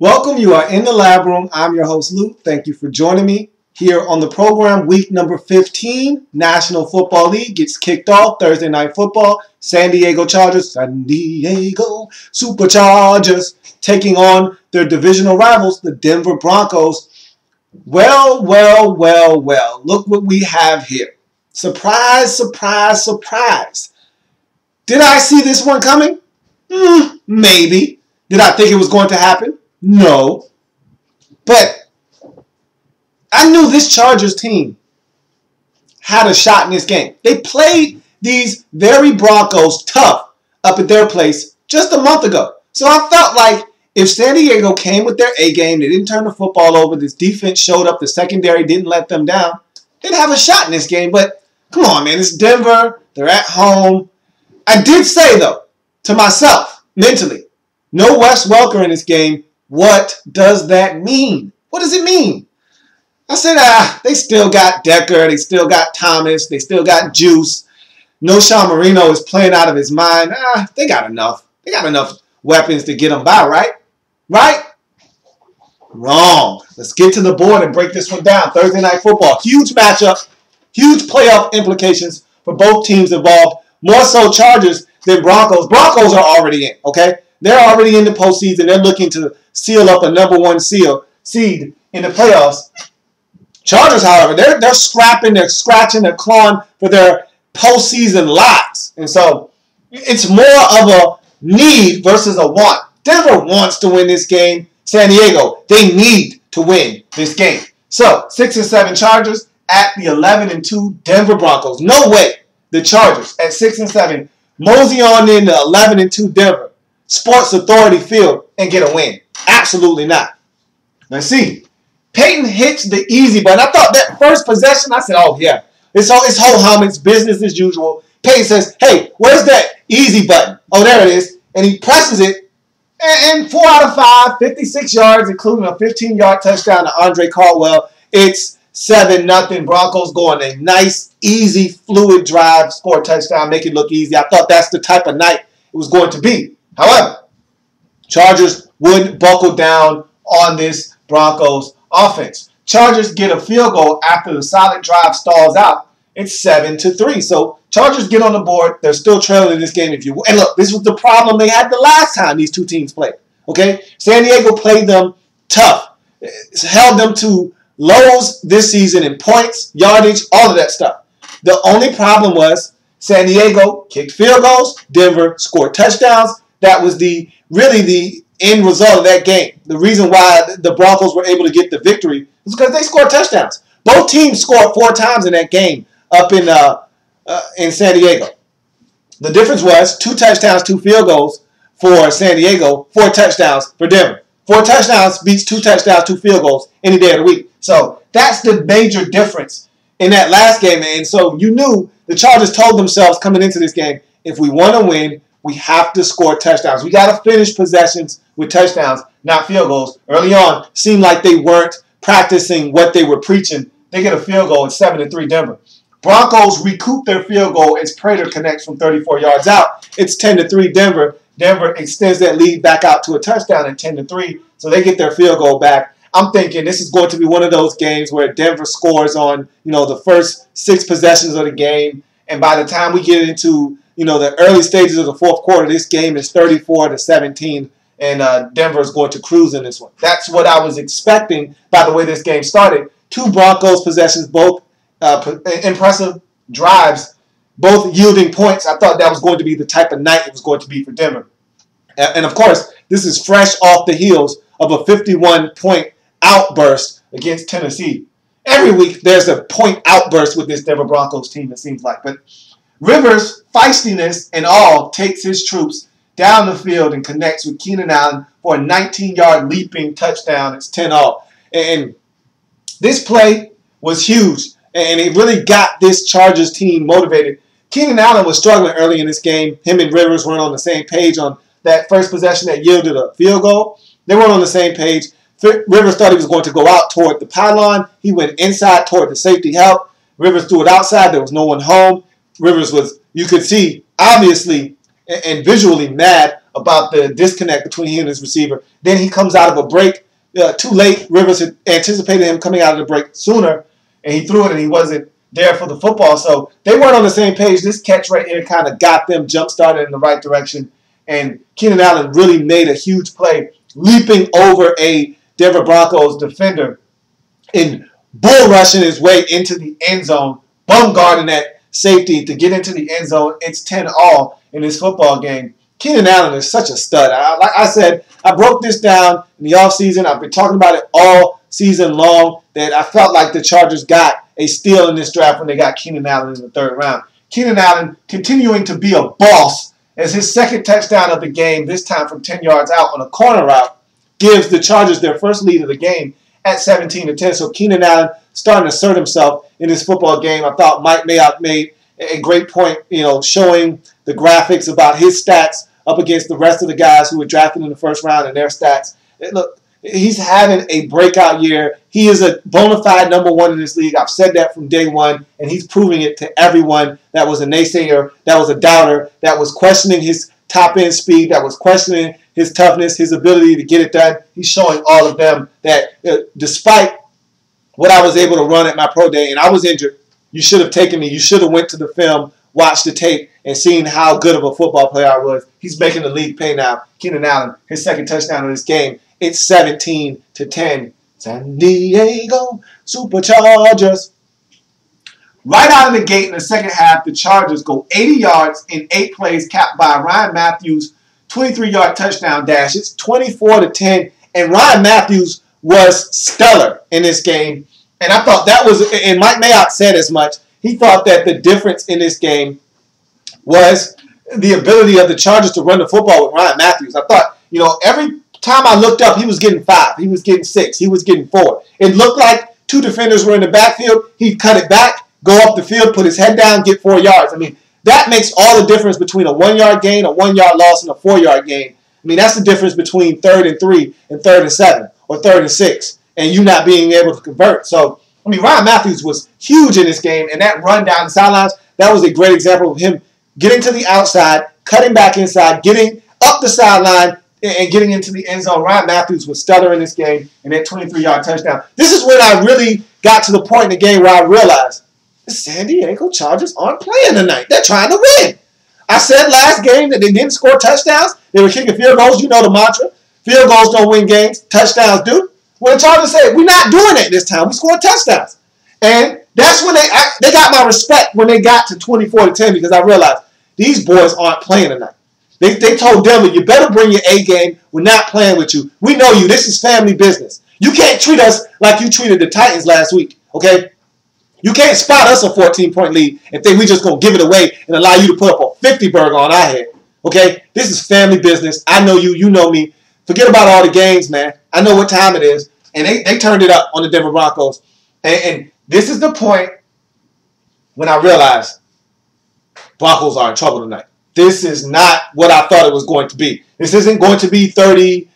Welcome. You are in the lab room. I'm your host, Lou. Thank you for joining me here on the program. Week number 15, National Football League gets kicked off. Thursday Night Football. San Diego Superchargers taking on their divisional rivals, the Denver Broncos. Well. Look what we have here. Surprise, surprise, surprise. Did I see this one coming? Maybe. Did I think it was going to happen? No. But I knew this Chargers team had a shot in this game. They played these very Broncos tough up at their place just a month ago. So I felt like if San Diego came with their A game, they didn't turn the football over, this defense showed up, the secondary didn't let them down, they'd have a shot in this game. But come on, man, it's Denver. They're at home. I did say, though, to myself, mentally, no Wes Welker in this game. What does that mean? What does it mean? I said, they still got Decker. They still got Thomas. They still got Juice. No Sean Marino is playing out of his mind. They got enough. They got enough weapons to get them by, right? Right? Wrong. Let's get to the board and break this one down. Thursday Night Football. Huge matchup. Huge playoff implications for both teams involved. More so Chargers than Broncos. Broncos are already in, okay? They're already in the postseason. They're looking to seal up a number one seed in the playoffs. Chargers, however, they're scrapping, they're scratching, they're clawing for their postseason lives. And so it's more of a need versus a want. Denver wants to win this game. San Diego, they need to win this game. So 6-7 Chargers at the 11-2 Denver Broncos. No way the Chargers at 6-7 mosey on into 11-2 Denver Sports Authority Field and get a win. Absolutely not. Let's see. Peyton hits the easy button. I thought that first possession, I said, oh, yeah. It's ho-hum. It's business as usual. Peyton says, hey, where's that easy button? Oh, there it is. And he presses it. And 4 out of 5, 56 yards, including a 15-yard touchdown to Andre Caldwell. It's 7-0. Broncos going a nice, easy, fluid drive, score a touchdown, make it look easy. I thought that's the type of night it was going to be. However, Chargers would buckle down on this Broncos offense. Chargers get a field goal after the solid drive stalls out. It's 7-3. So Chargers get on the board. They're still trailing in this game. And look, this was the problem they had the last time these two teams played. Okay, San Diego played them tough. It's held them to lows this season in points, yardage, all of that stuff. The only problem was San Diego kicked field goals. Denver scored touchdowns. That was really the end result of that game. The reason why the Broncos were able to get the victory was because they scored touchdowns. Both teams scored 4 times in that game up in San Diego. The difference was 2 touchdowns, 2 field goals for San Diego, 4 touchdowns for Denver. 4 touchdowns beats 2 touchdowns, 2 field goals any day of the week. So that's the major difference in that last game. And so you knew the Chargers told themselves coming into this game, if we want to win, we have to score touchdowns. We got to finish possessions with touchdowns, not field goals. Early on, seemed like they weren't practicing what they were preaching. They get a field goal. It's 7-3 Denver. Broncos recoup their field goal as Prater connects from 34 yards out. It's 10-3 Denver. Denver extends that lead back out to a touchdown at 10-3, so they get their field goal back. I'm thinking this is going to be one of those games where Denver scores on, the first 6 possessions of the game, and by the time we get into the early stages of the fourth quarter, this game is 34-17, and Denver is going to cruise in this one. That's what I was expecting by the way this game started. 2 Broncos possessions, both impressive drives, both yielding points. I thought that was going to be the type of night it was going to be for Denver. And of course, this is fresh off the heels of a 51-point outburst against Tennessee. Every week there's a point outburst with this Denver Broncos team, it seems like. But Rivers' feistiness and all takes his troops down the field and connects with Keenan Allen for a 19-yard leaping touchdown. It's 10-all. And this play was huge, and it really got this Chargers team motivated. Keenan Allen was struggling early in this game. Him and Rivers weren't on the same page on that first possession that yielded a field goal. They weren't on the same page. Rivers thought he was going to go out toward the pylon. He went inside toward the safety help. Rivers threw it outside. There was no one home. Rivers was, you could see, obviously and visually mad about the disconnect between he and his receiver. Then he comes out of a break too late. Rivers had anticipated him coming out of the break sooner, and he threw it, and he wasn't there for the football. So they weren't on the same page. This catch right here kind of got them jump-started in the right direction, and Keenan Allen really made a huge play, leaping over a Denver Broncos defender and bull rushing his way into the end zone, bum guarding that safety to get into the end zone. It's 10-all in this football game. Keenan Allen is such a stud. Like I said, I broke this down in the offseason. I've been talking about it all season long, that I felt like the Chargers got a steal in this draft when they got Keenan Allen in the third round. Keenan Allen continuing to be a boss as his second touchdown of the game, this time from 10 yards out on a corner route, gives the Chargers their first lead of the game at 17-10. So Keenan Allen starting to assert himself in this football game. I thought Mike Mayock made a great point, showing the graphics about his stats up against the rest of the guys who were drafted in the first round and their stats. Look, he's having a breakout year. He is a bona fide number one in this league. I've said that from day one, and he's proving it to everyone that was a naysayer, that was a doubter, that was questioning his top-end speed, that was questioning his toughness, his ability to get it done. He's showing all of them that despite what I was able to run at my pro day, and I was injured, you should have taken me. You should have went to the film, watched the tape, and seen how good of a football player I was. He's making the league pay now. Keenan Allen, his second touchdown of this game. It's 17-10. San Diego Superchargers. Right out of the gate in the second half, the Chargers go 80 yards in 8 plays, capped by Ryan Matthews' 23-yard touchdown dash. It's 24-10, and Ryan Matthews was stellar in this game. And I thought that was, and Mike Mayock said as much, he thought that the difference in this game was the ability of the Chargers to run the football with Ryan Matthews. I thought, every time I looked up, he was getting 5, he was getting 6, he was getting 4. It looked like 2 defenders were in the backfield. He'd cut it back, go up the field, put his head down, get 4 yards. I mean, that makes all the difference between a 1-yard gain, a 1-yard loss, and a 4-yard gain. I mean, that's the difference between 3rd and 3 and 3rd and 7 or 3rd and 6 and you not being able to convert. So, I mean, Ryan Matthews was huge in this game, and that run down the sidelines, that was a great example of him getting to the outside, cutting back inside, getting up the sideline, and getting into the end zone. Ryan Matthews was stellar in this game, and that 23-yard touchdown. This is when I really got to the point in the game where I realized the San Diego Chargers aren't playing tonight. They're trying to win. I said last game that they didn't score touchdowns. They were kicking field goals. You know the mantra. Field goals don't win games. Touchdowns do. Well, the Chargers said, we're not doing it this time. We scored touchdowns. And that's when they got my respect when they got to 24-10, because I realized these boys aren't playing tonight. They told Denver, you better bring your A game. We're not playing with you. We know you. This is family business. You can't treat us like you treated the Titans last week, okay? You can't spot us a 14-point lead and think we just going to give it away and allow you to put up a 50 burger on our head, okay? This is family business. I know you. You know me. Forget about all the games, man. I know what time it is. And they turned it up on the Denver Broncos. And this is the point when I realized Broncos are in trouble tonight. This is not what I thought it was going to be. This isn't going to be 30-0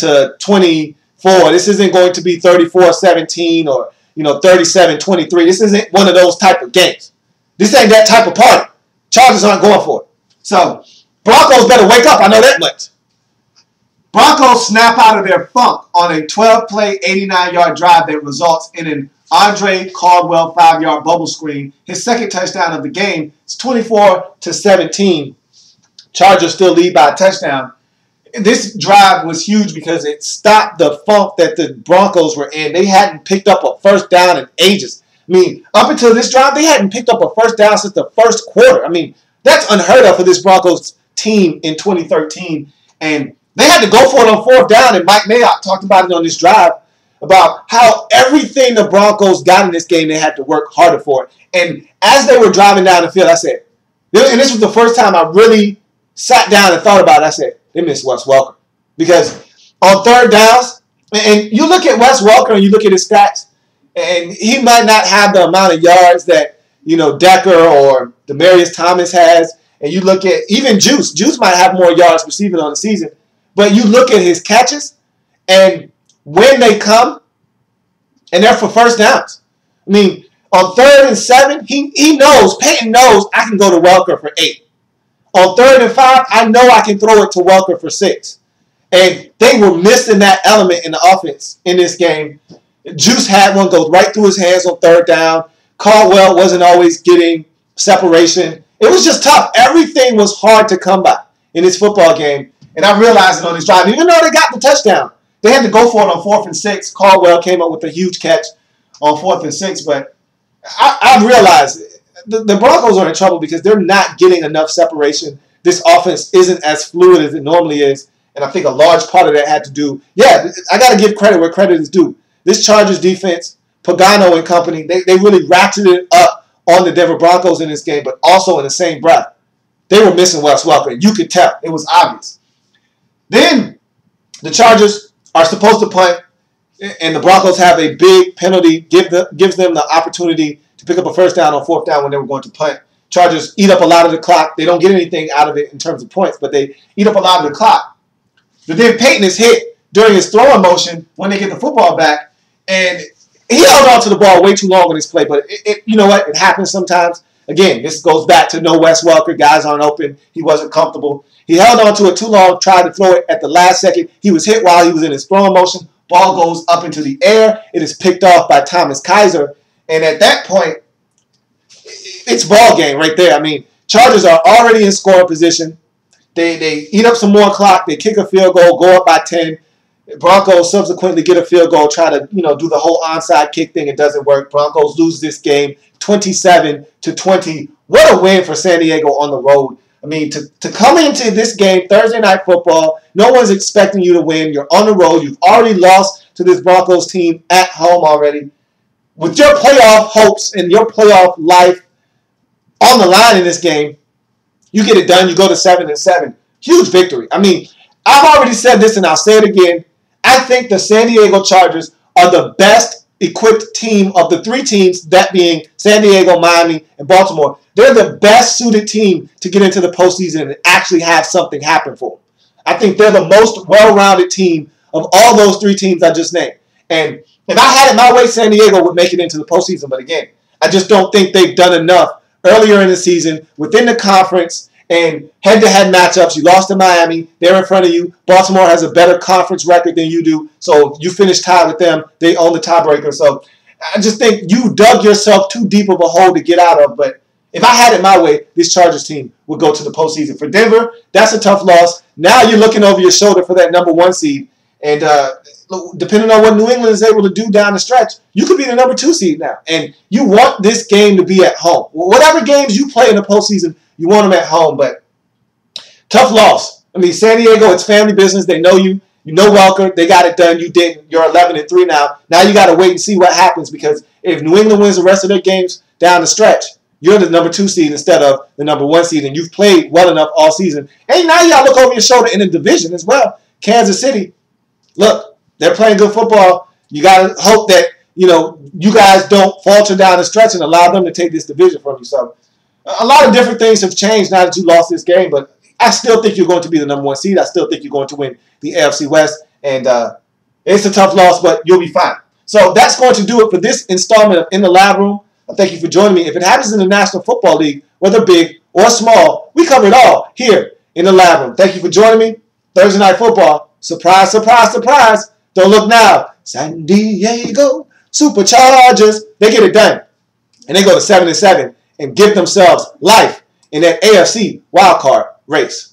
to 24. This isn't going to be 34-17 or 37-23. This isn't one of those type of games. This ain't that type of party. Chargers aren't going for it. So Broncos better wake up. I know that much. Broncos snap out of their funk on a 12-play, 89-yard drive that results in an Andre Caldwell 5-yard bubble screen. His second touchdown of the game. It's 24-17. Chargers still lead by a touchdown. This drive was huge because it stopped the funk that the Broncos were in. They hadn't picked up a first down in ages. I mean, up until this drive, they hadn't picked up a first down since the first quarter. I mean, that's unheard of for this Broncos team in 2013. And they had to go for it on 4th down, and Mike Mayock talked about it on this drive, about how everything the Broncos got in this game, they had to work harder for it. And as they were driving down the field, I said, and this was the first time I really sat down and thought about it, I said, they missed Wes Welker. Because on 3rd downs, and you look at Wes Welker and you look at his stats, and he might not have the amount of yards that, Decker or Demaryius Thomas has, and you look at even Juice. Juice might have more yards receiving on the season, but you look at his catches, and when they come, and they're for first downs. I mean, on 3rd and 7, he knows, Peyton knows I can go to Welker for 8. On 3rd and 5, I know I can throw it to Welker for 6. And they were missing that element in the offense in this game. Juice had one go right through his hands on 3rd down. Caldwell wasn't always getting separation. It was just tough. Everything was hard to come by in this football game. And I realized it on this drive. Even though they got the touchdown, they had to go for it on 4th and 6. Caldwell came up with a huge catch on 4th and 6. But I realized the Broncos are in trouble because they're not getting enough separation. This offense isn't as fluid as it normally is. And I think a large part of that had to do, I got to give credit where credit is due. This Chargers defense, Pagano and company, they really ratcheted it up on the Denver Broncos in this game, but also in the same breath, they were missing Wes Welker. You could tell. It was obvious. Then the Chargers are supposed to punt, and the Broncos have a big penalty, gives them the opportunity to pick up a 1st down on 4th down when they were going to punt. Chargers eat up a lot of the clock. They don't get anything out of it in terms of points, but they eat up a lot of the clock. But then Peyton is hit during his throwing motion when they get the football back, and he held on to the ball way too long on this play, but you know what? It happens sometimes. Again, this goes back to no Wes Welker. Guys aren't open. He wasn't comfortable. He held on to it too long, tried to throw it at the last second. He was hit while he was in his throwing motion. Ball goes up into the air. It is picked off by Thomas Kaiser, and at that point, it's ball game right there. I mean, Chargers are already in scoring position. They eat up some more clock. They kick a field goal, go up by 10. Broncos subsequently get a field goal, try to do the whole onside kick thing. It doesn't work. Broncos lose this game 27-20. What a win for San Diego on the road. I mean, to come into this game, Thursday Night Football, no one's expecting you to win. You're on the road. You've already lost to this Broncos team at home already. With your playoff hopes and your playoff life on the line in this game, you get it done. You go to 7-7. Huge victory. I mean, I've already said this and I'll say it again. I think the San Diego Chargers are the best equipped team of the 3 teams, that being San Diego, Miami, and Baltimore. They're the best suited team to get into the postseason and actually have something happen for them. I think they're the most well-rounded team of all those 3 teams I just named. And if I had it my way, San Diego would make it into the postseason. But again, I just don't think they've done enough earlier in the season within the conference and head-to-head matchups. You lost to Miami. They're in front of you. Baltimore has a better conference record than you do. So you finish tied with them. They own the tiebreaker. So I just think you dug yourself too deep of a hole to get out of. But if I had it my way, this Chargers team would go to the postseason. For Denver, that's a tough loss. Now you're looking over your shoulder for that number 1 seed. And depending on what New England is able to do down the stretch, you could be the number 2 seed now. And you want this game to be at home. Whatever games you play in the postseason, you want them at home. But tough loss. I mean, San Diego, it's family business. They know you. You know Welker. They got it done. You didn't. You're 11-3 now. Now you got to wait and see what happens, because if New England wins the rest of their games down the stretch, you're the number 2 seed instead of the number 1 seed, and you've played well enough all season. And now you got to look over your shoulder in the division as well. Kansas City, look, they're playing good football. You got to hope that, you guys don't falter down the stretch and allow them to take this division from you. So a lot of different things have changed now that you lost this game, but I still think you're going to be the number 1 seed. I still think you're going to win the AFC West, and it's a tough loss, but you'll be fine. So that's going to do it for this installment of In the Lab Room. Thank you for joining me. If it happens in the National Football League, whether big or small, we cover it all here in the Lab Room. Thank you for joining me. Thursday Night Football. Surprise, surprise, surprise. Don't look now. San Diego Superchargers. They get it done. And they go to 7-7 and give themselves life in that AFC wildcard race.